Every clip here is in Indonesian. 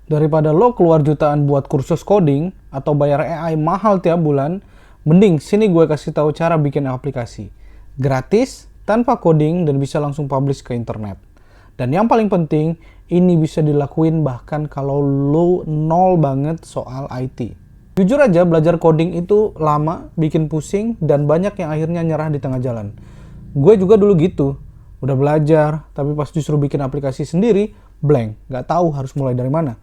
Daripada lo keluar jutaan buat kursus coding atau bayar AI mahal tiap bulan, mending sini gue kasih tahu cara bikin aplikasi. Gratis, tanpa coding, dan bisa langsung publish ke internet. Dan yang paling penting, ini bisa dilakuin bahkan kalau lo nol banget soal IT. Jujur aja, belajar coding itu lama, bikin pusing, dan banyak yang akhirnya nyerah di tengah jalan. Gue juga dulu gitu, udah belajar, tapi pas disuruh bikin aplikasi sendiri, blank, gak tahu harus mulai dari mana.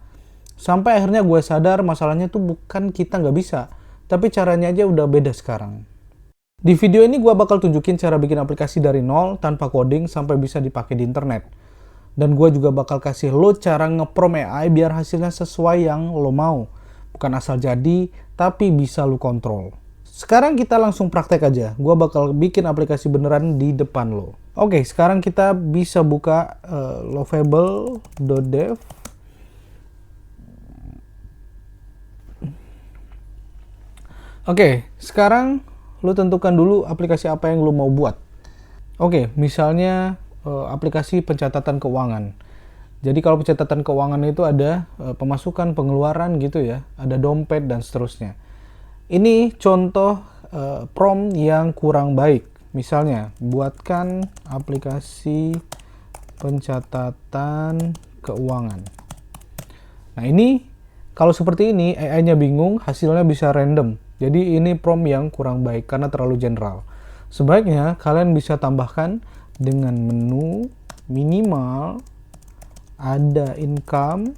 Sampai akhirnya gue sadar masalahnya tuh bukan kita nggak bisa, tapi caranya aja udah beda sekarang. Di video ini gue bakal tunjukin cara bikin aplikasi dari nol tanpa coding sampai bisa dipakai di internet. Dan gue juga bakal kasih lo cara ngeprom AI biar hasilnya sesuai yang lo mau. Bukan asal jadi, tapi bisa lo kontrol. Sekarang kita langsung praktek aja. Gue bakal bikin aplikasi beneran di depan lo. Oke, sekarang kita bisa buka lovable.dev. Oke, sekarang lu tentukan dulu aplikasi apa yang lu mau buat. Oke, misalnya aplikasi pencatatan keuangan. Jadi kalau pencatatan keuangan itu ada pemasukan, pengeluaran gitu ya, ada dompet dan seterusnya. Ini contoh prompt yang kurang baik. Misalnya, buatkan aplikasi pencatatan keuangan. Nah ini, kalau seperti ini AI-nya bingung, hasilnya bisa random. Jadi ini prompt yang kurang baik karena terlalu general. Sebaiknya kalian bisa tambahkan dengan menu minimal, ada income.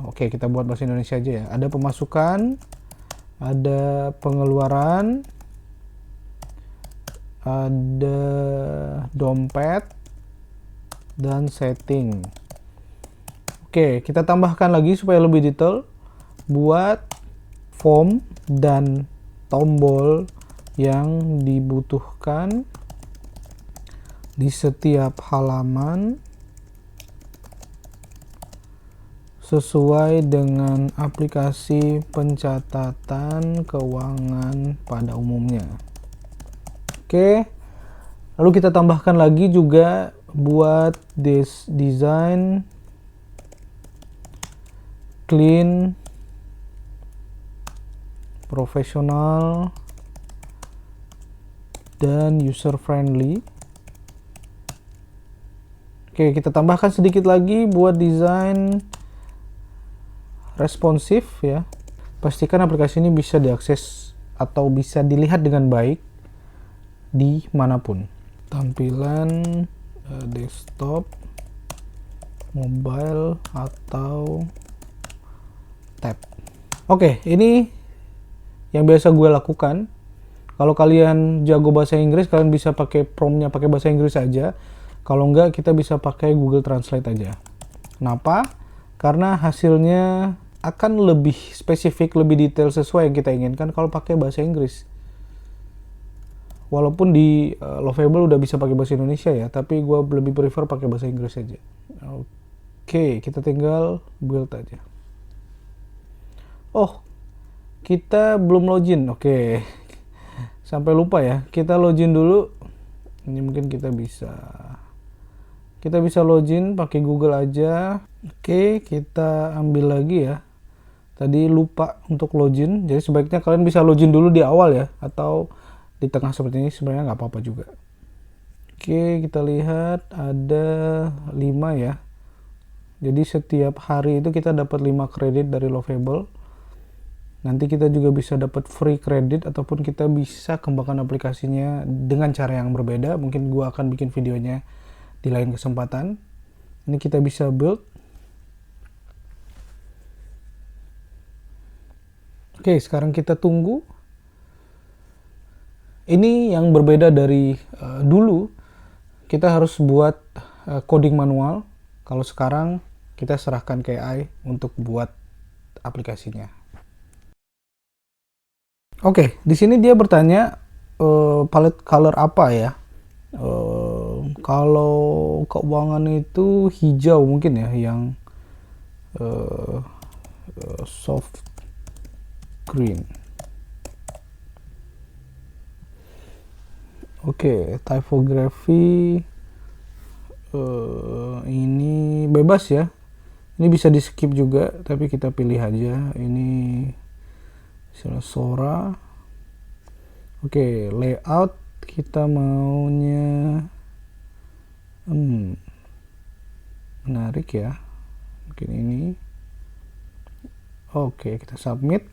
Oke, kita buat bahasa Indonesia aja ya. Ada pemasukan, ada pengeluaran, ada dompet, dan setting. Oke, kita tambahkan lagi supaya lebih detail. Buat form dan tombol yang dibutuhkan di setiap halaman sesuai dengan aplikasi pencatatan keuangan pada umumnya. Oke, lalu kita tambahkan lagi juga buat design clean, profesional, dan user friendly. Oke, kita tambahkan sedikit lagi buat desain responsif ya. Pastikan aplikasi ini bisa diakses atau bisa dilihat dengan baik di manapun. Tampilan desktop, mobile, atau tab. Oke, ini yang biasa gue lakukan. Kalau kalian jago bahasa Inggris, kalian bisa pakai promptnya pakai bahasa Inggris aja. Kalau enggak, kita bisa pakai Google Translate aja. Kenapa? Karena hasilnya akan lebih spesifik, lebih detail sesuai yang kita inginkan kalau pakai bahasa Inggris. Walaupun di Lovable udah bisa pakai bahasa Indonesia ya, tapi gue lebih prefer pakai bahasa Inggris aja. Oke, kita tinggal build aja. Oh, kita belum login. Oke, sampai lupa ya. Kita login dulu. Ini mungkin kita bisa login pakai Google aja. Oke, kita ambil lagi ya. Tadi lupa untuk login. Jadi sebaiknya kalian bisa login dulu di awal ya, atau di tengah seperti ini sebenarnya nggak apa-apa juga. Oke, kita lihat ada 5 ya. Jadi setiap hari itu kita dapat 5 kredit dari Lovable. Nanti kita juga bisa dapat free credit ataupun kita bisa kembangkan aplikasinya dengan cara yang berbeda. Mungkin gua akan bikin videonya di lain kesempatan. Ini kita bisa build. Oke, sekarang kita tunggu. Ini yang berbeda dari dulu. Kita harus buat coding manual. Kalau sekarang kita serahkan ke AI untuk buat aplikasinya. Oke, di sini dia bertanya palette color apa ya. Kalau keuangan itu hijau mungkin ya, yang soft green. Oke, typography ini bebas ya. Ini bisa di skip juga, tapi kita pilih aja. Ini misalnya Sora. Oke, layout kita maunya menarik ya. Mungkin ini. Oke, kita submit.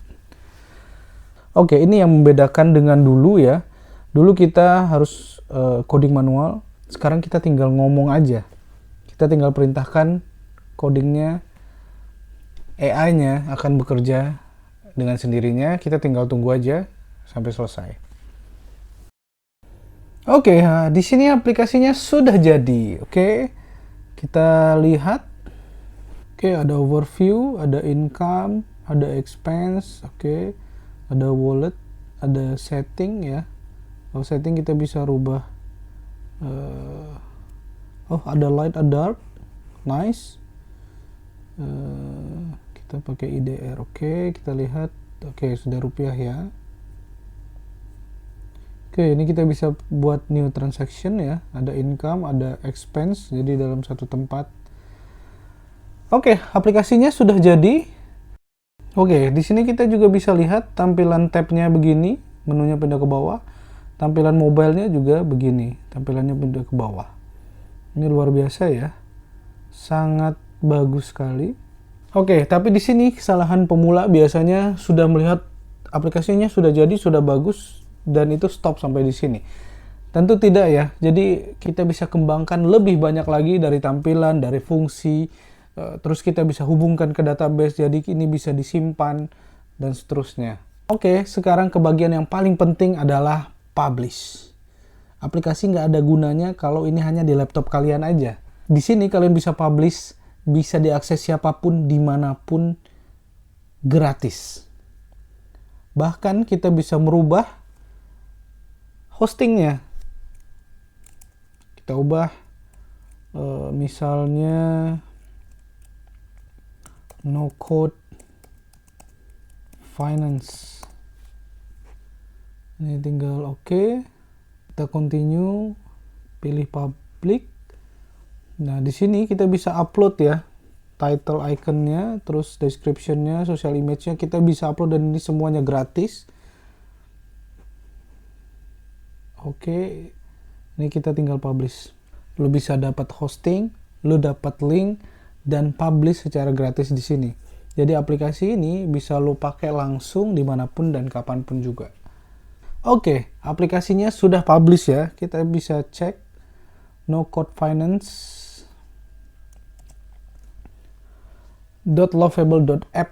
Oke, ini yang membedakan dengan dulu ya. Dulu kita harus coding manual. Sekarang kita tinggal ngomong aja. Kita tinggal perintahkan codingnya, AI-nya akan bekerja dengan sendirinya. Kita tinggal tunggu aja sampai selesai. Oke, di sini aplikasinya sudah jadi. Oke, kita lihat. Oke, ada overview, ada income, ada expense. Oke, ada wallet, ada setting ya. Kalau setting kita bisa rubah. Ada light, ada dark. Nice. Kita pakai IDR. Oke, kita lihat. Oke, sudah rupiah ya. Oke, ini kita bisa buat new transaction ya. Ada income, ada expense, jadi dalam satu tempat. Oke, aplikasinya sudah jadi. Oke, di sini kita juga bisa lihat tampilan tabnya begini, menunya pindah ke bawah. Tampilan mobilenya juga begini, tampilannya pindah ke bawah. Ini luar biasa ya. Sangat bagus sekali. Oke, tapi di sini kesalahan pemula biasanya sudah melihat aplikasinya sudah jadi, sudah bagus, dan itu stop sampai di sini. Tentu tidak ya. Jadi kita bisa kembangkan lebih banyak lagi dari tampilan, dari fungsi, terus kita bisa hubungkan ke database, jadi ini bisa disimpan, dan seterusnya. Oke, sekarang ke bagian yang paling penting adalah publish. Aplikasi nggak ada gunanya kalau ini hanya di laptop kalian aja. Di sini kalian bisa publish, bisa diakses siapapun, dimanapun, gratis. Bahkan kita bisa merubah hostingnya. Kita ubah misalnya no code finance. Ini tinggal oke. Kita continue, pilih public. Nah, di sini kita bisa upload ya, title iconnya, terus descriptionnya, social image-nya kita bisa upload, dan ini semuanya gratis. Oke, ini kita tinggal publish. Lu bisa dapat hosting, lu dapat link, dan publish secara gratis di sini. Jadi aplikasi ini bisa lu pakai langsung dimanapun dan kapanpun juga. Oke, aplikasinya sudah publish ya. Kita bisa cek no code finance .lovable.app.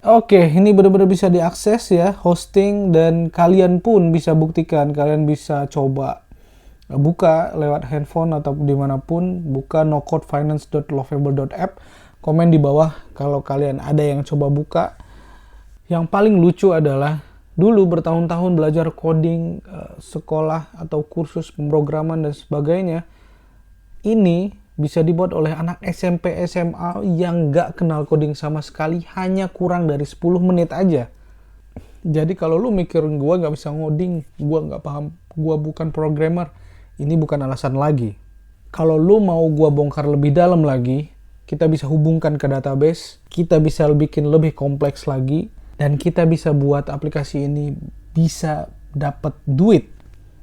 Oke, ini benar-benar bisa diakses ya, hosting, dan kalian pun bisa buktikan, kalian bisa coba buka lewat handphone atau dimanapun, buka nocodefinance.lovable.app, komen di bawah kalau kalian ada yang coba buka. Yang paling lucu adalah dulu bertahun-tahun belajar coding, sekolah atau kursus pemrograman dan sebagainya, ini bisa dibuat oleh anak SMP, SMA yang nggak kenal coding sama sekali, hanya kurang dari 10 menit aja. Jadi kalau lu mikir gua nggak bisa ngoding, gua nggak paham, gua bukan programmer, ini bukan alasan lagi. Kalau lu mau gua bongkar lebih dalam lagi, kita bisa hubungkan ke database, kita bisa bikin lebih kompleks lagi, dan kita bisa buat aplikasi ini bisa dapat duit.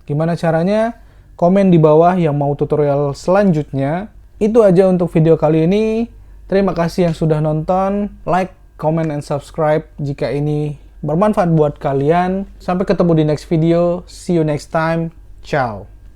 Gimana caranya? Komen di bawah yang mau tutorial selanjutnya. Itu aja untuk video kali ini. Terima kasih yang sudah nonton. Like, comment, and subscribe jika ini bermanfaat buat kalian. Sampai ketemu di next video. See you next time. Ciao.